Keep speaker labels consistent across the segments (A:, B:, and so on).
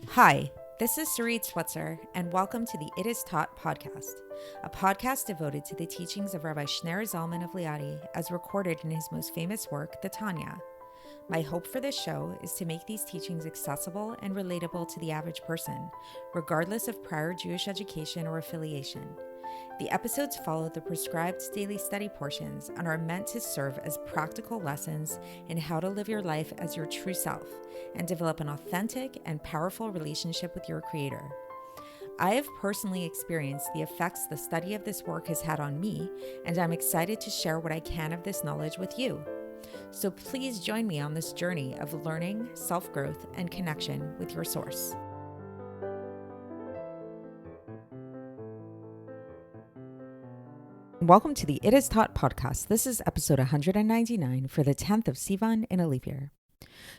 A: Hi, this is Sarit Switzer, and welcome to the It Is Taught podcast, a podcast devoted to the teachings of Rabbi Shneur Zalman of Liadi as recorded in his most famous work, the Tanya. My hope for this show is to make these teachings accessible and relatable to the average person, regardless of prior Jewish education or affiliation. The episodes follow the prescribed daily study portions and are meant to serve as practical lessons in how to live your life as your true self and develop an authentic and powerful relationship with your Creator. I have personally experienced the effects the study of this work has had on me, and I'm excited to share what I can of this knowledge with you. So please join me on this journey of learning, self-growth, and connection with your source. Welcome to the It Is Taught podcast. This is episode 199 for the 10th of Sivan in a leap year.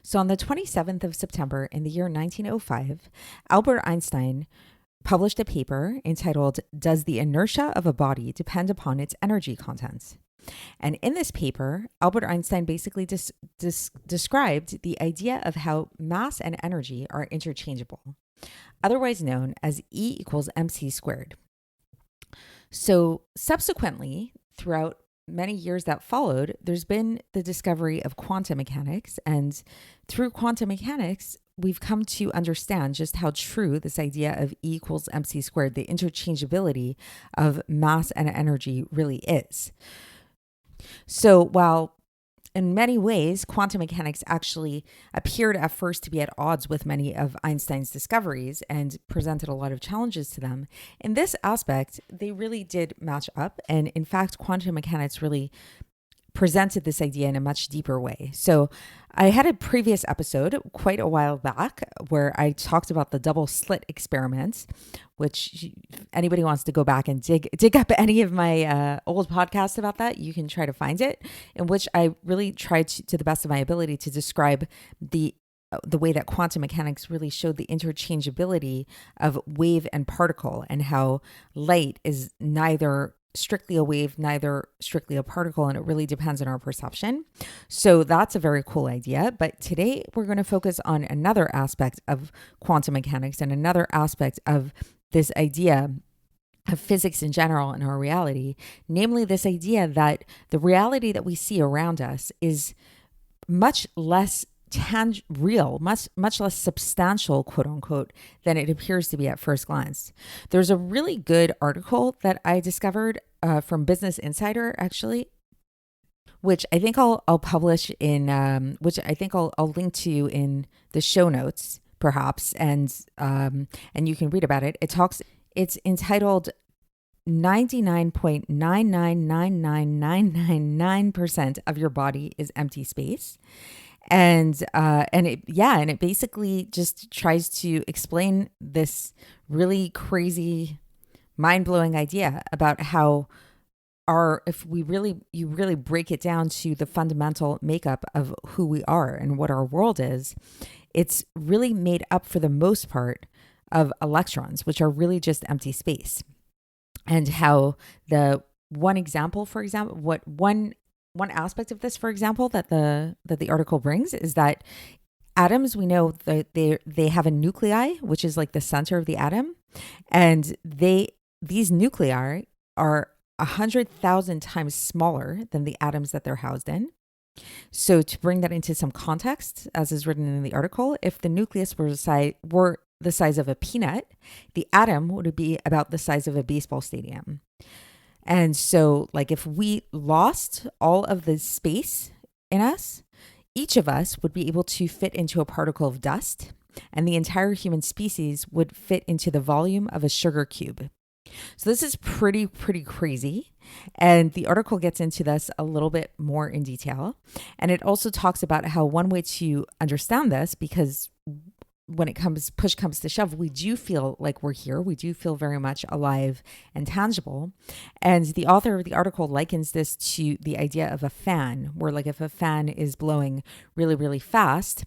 A: So on the 27th of September in the year 1905, Albert Einstein published a paper entitled, "Does the Inertia of a Body Depend Upon Its Energy Content?" And in this paper, Albert Einstein basically described the idea of how mass and energy are interchangeable, otherwise known as E equals mc squared. So subsequently, throughout many years that followed, there's been the discovery of quantum mechanics. And through quantum mechanics, we've come to understand just how true this idea of E equals mc squared, the interchangeability of mass and energy, really is. So while in many ways, quantum mechanics actually appeared at first to be at odds with many of Einstein's discoveries and presented a lot of challenges to them, in this aspect, they really did match up. And in fact, quantum mechanics really presented this idea in a much deeper way. So I had a previous episode quite a while back where I talked about the double slit experiment, which if anybody wants to go back and dig up any of my old podcasts about that, you can try to find it, in which I really tried to the best of my ability to describe the way that quantum mechanics really showed the interchangeability of wave and particle, and how light is neither strictly a wave, neither strictly a particle, and it really depends on our perception. So that's a very cool idea. But today we're going to focus on another aspect of quantum mechanics and another aspect of this idea of physics in general and our reality, namely this idea that the reality that we see around us is much less real, much less substantial, quote unquote, than it appears to be at first glance. There's a really good article that I discovered from Business Insider, actually, which I think I'll publish in, which I think I'll link to you in the show notes, perhaps, and you can read about it. It's entitled 99.9999999% of your body is empty space. And it basically just tries to explain this really crazy, mind-blowing idea about how you really break it down to the fundamental makeup of who we are and what our world is, it's really made up for the most part of electrons, which are really just empty space. And how the one aspect of this, for example, that the article brings is that atoms, we know that they have a nuclei, which is like the center of the atom, and these nuclei are 100,000 times smaller than the atoms that they're housed in. So to bring that into some context, as is written in the article, if the nucleus were the size of a peanut, the atom would be about the size of a baseball stadium. And so, like, if we lost all of the space in us, each of us would be able to fit into a particle of dust, and the entire human species would fit into the volume of a sugar cube. So this is pretty crazy. And the article gets into this a little bit more in detail. And it also talks about how one way to understand this, because when push comes to shove, we do feel like we're here. We do feel very much alive and tangible. And the author of the article likens this to the idea of a fan, where like if a fan is blowing really, really fast,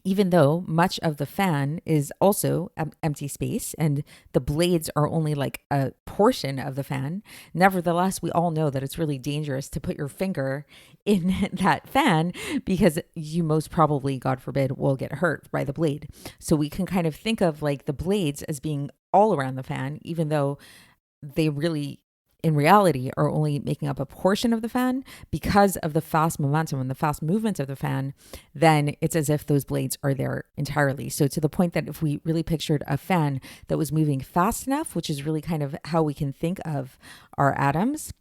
A: even though much of the fan is also empty space and the blades are only like a portion of the fan, nevertheless, we all know that it's really dangerous to put your finger in that fan because you most probably, God forbid, will get hurt by the blade. So we can kind of think of like the blades as being all around the fan, even though they really in reality are only making up a portion of the fan. Because of the fast momentum and the fast movement of the fan, then it's as if those blades are there entirely. So to the point that if we really pictured a fan that was moving fast enough, which is really kind of how we can think of our atoms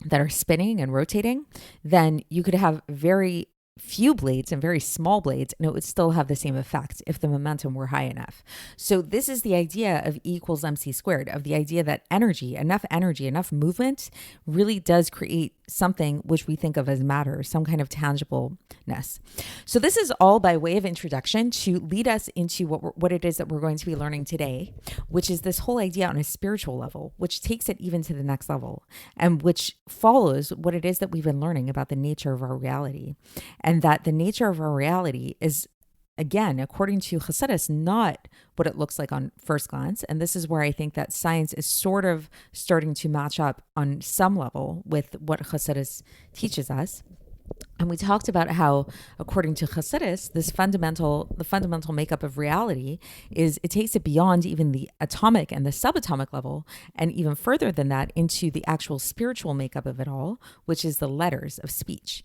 A: that are spinning and rotating, then you could have very few blades and very small blades, and it would still have the same effect if the momentum were high enough. So this is the idea of E equals MC squared, of the idea that energy, enough movement really does create something which we think of as matter, some kind of tangibleness. So this is all by way of introduction to lead us into what it is that we're going to be learning today, which is this whole idea on a spiritual level, which takes it even to the next level, and which follows what it is that we've been learning about the nature of our reality. And that the nature of our reality is, again, according to Chassidus, not what it looks like on first glance. And this is where I think that science is sort of starting to match up on some level with what Chassidus teaches us. And we talked about how, according to Chassidus, the fundamental makeup of reality is it takes it beyond even the atomic and the subatomic level, and even further than that into the actual spiritual makeup of it all, which is the letters of speech.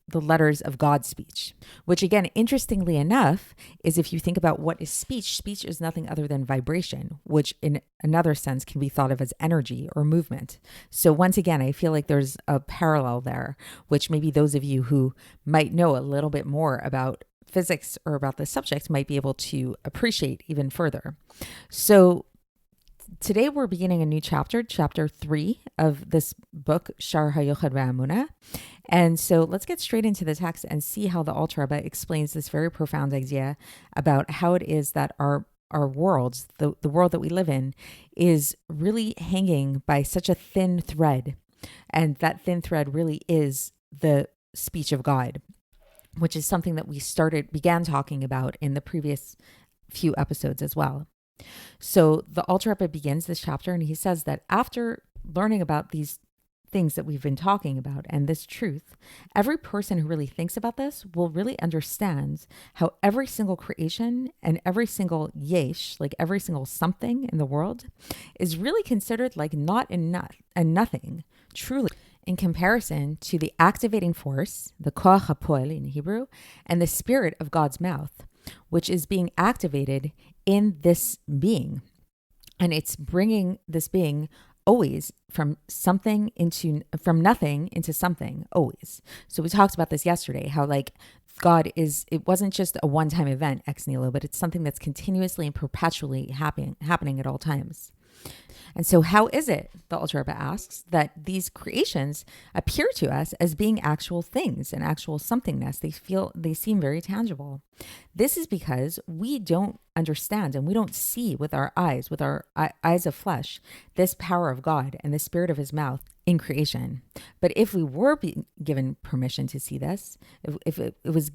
A: The letters of God's speech, which again, interestingly enough, is if you think about what is speech is nothing other than vibration, which in another sense can be thought of as energy or movement. So once again, I feel like there's a parallel there, which maybe those of you who might know a little bit more about physics or about the subject might be able to appreciate even further. So today we're beginning a new chapter 3 of this book, Sha'ar, HaYichud ve'Emunah. And so let's get straight into the text and see how the Alter Rebbe explains this very profound idea about how it is that our worlds, the world that we live in, is really hanging by such a thin thread. And that thin thread really is the speech of God, which is something that we began talking about in the previous few episodes as well. So the Alter Rebbe begins this chapter and he says that after learning about these things that we've been talking about and this truth, every person who really thinks about this will really understand how every single creation and every single yesh, like every single something in the world, is really considered like not enough and nothing, truly, in comparison to the activating force, the koach hapoel in Hebrew, and the spirit of God's mouth, which is being activated in this being. And it's bringing this being always from nothing into something, always. So we talked about this yesterday, how like God it wasn't just a one-time event, ex nihilo, but it's something that's continuously and perpetually happening at all times. And so how is it, the Alter Rebbe asks, that these creations appear to us as being actual things and actual somethingness? They seem very tangible. This is because we don't understand and we don't see with our eyes of flesh, this power of God and the spirit of his mouth in creation. But if we were given permission to see this, if it was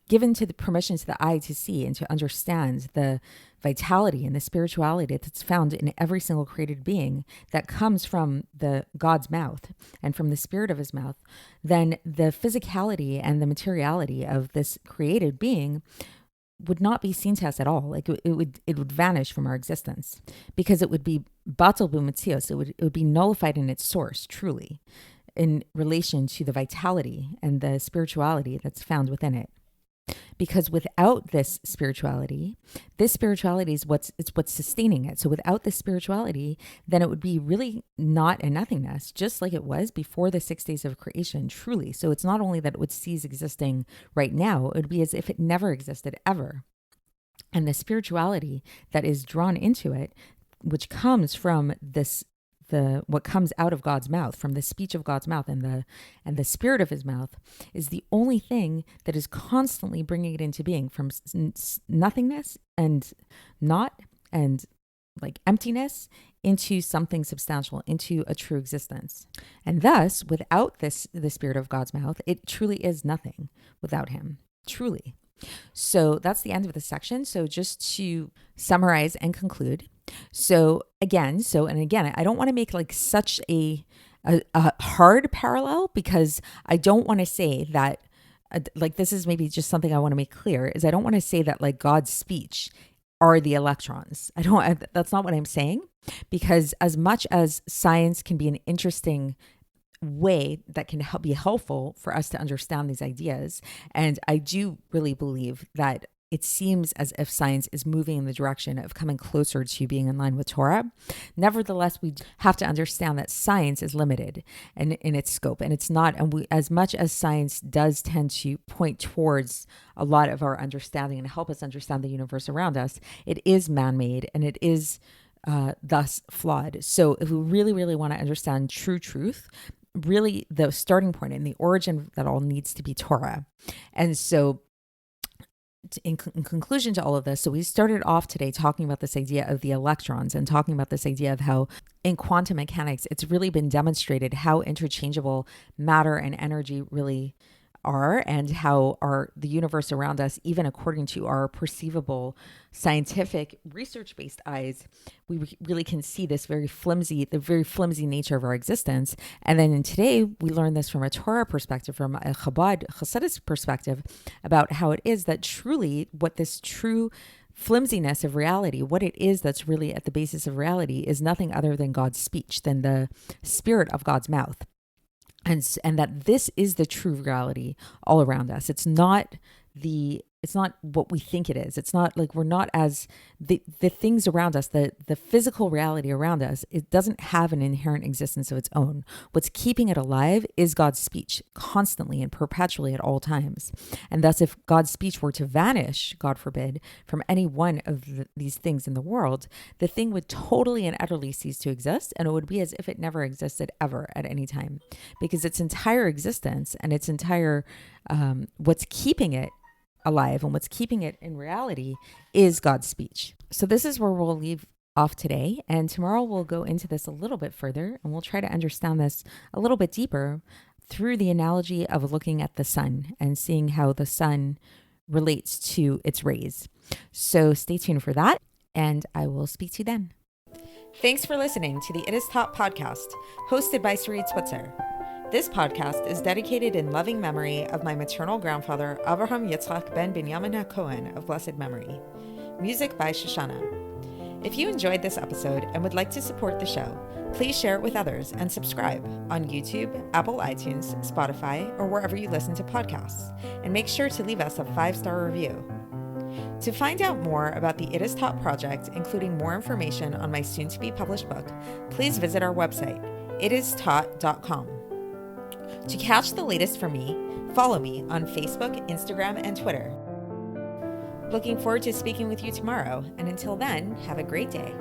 A: given to the permission to the eye to see and to understand the vitality and the spirituality that's found in every single created being that comes from the God's mouth and from the spirit of his mouth, then the physicality and the materiality of this created being would not be seen to us at all. Like it would vanish from our existence because it would be batal b'metzios. It would be nullified in its source, truly, in relation to the vitality and the spirituality that's found within it. Because without this spirituality is what's sustaining it. So without this spirituality, then it would be really not a nothingness, just like it was before the 6 days of creation, truly. So it's not only that it would cease existing right now, it would be as if it never existed ever. And the spirituality that is drawn into it, which comes from what comes out of God's mouth, from the speech of God's mouth and the spirit of his mouth, is the only thing that is constantly bringing it into being from nothingness and not and like emptiness into something substantial, into a true existence. And thus, without the spirit of God's mouth, it truly is nothing without him, truly. So that's the end of the section. So just to summarize and conclude. So again, I don't want to make like such a hard parallel, because I don't want to say that like this is maybe just something I want to make clear, is I don't want to say that like God's speech are the electrons. That's not what I'm saying, because as much as science can be an interesting way that can be helpful for us to understand these ideas, and I do really believe that it seems as if science is moving in the direction of coming closer to being in line with Torah. Nevertheless, we have to understand that science is limited in its scope, and it's not. And as much as science does tend to point towards a lot of our understanding and help us understand the universe around us, it is man-made and it is thus flawed. So if we really, really want to understand true truth, really the starting point and the origin of that all needs to be Torah. And so in conclusion to all of this, so we started off today talking about this idea of the electrons and talking about this idea of how in quantum mechanics, it's really been demonstrated how interchangeable matter and energy really are, and how the universe around us, even according to our perceivable scientific research-based eyes, we really can see the very flimsy nature of our existence. And then in today, we learn this from a Torah perspective, from a Chassidus perspective, about how it is that truly what this true flimsiness of reality, what it is that's really at the basis of reality, is nothing other than God's speech, than the spirit of God's mouth. And that this is the true reality all around us. It's not what we think it is. It's not like we're not as the things around us, the physical reality around us, it doesn't have an inherent existence of its own. What's keeping it alive is God's speech, constantly and perpetually at all times. And thus, if God's speech were to vanish, God forbid, from any one of these things in the world, the thing would totally and utterly cease to exist, and it would be as if it never existed ever at any time, because its entire existence and its entire what's keeping it alive and what's keeping it in reality is God's speech. So this is where we'll leave off today, and tomorrow we'll go into this a little bit further, and we'll try to understand this a little bit deeper through the analogy of looking at the sun and seeing how the sun relates to its rays. So stay tuned for that, and I will speak to you then. Thanks for listening to the It Is Taught podcast, hosted by Sarit Switzer. This podcast is dedicated in loving memory of my maternal grandfather, Avraham Yitzchak ben Binyamin HaKohen of blessed memory. Music by Shoshana. If you enjoyed this episode and would like to support the show, please share it with others and subscribe on YouTube, Apple iTunes, Spotify, or wherever you listen to podcasts. And make sure to leave us a 5-star review. To find out more about the It Is Taught project, including more information on my soon-to-be published book, please visit our website, itistaught.com. To catch the latest from me, follow me on Facebook, Instagram, and Twitter. Looking forward to speaking with you tomorrow, and until then, have a great day.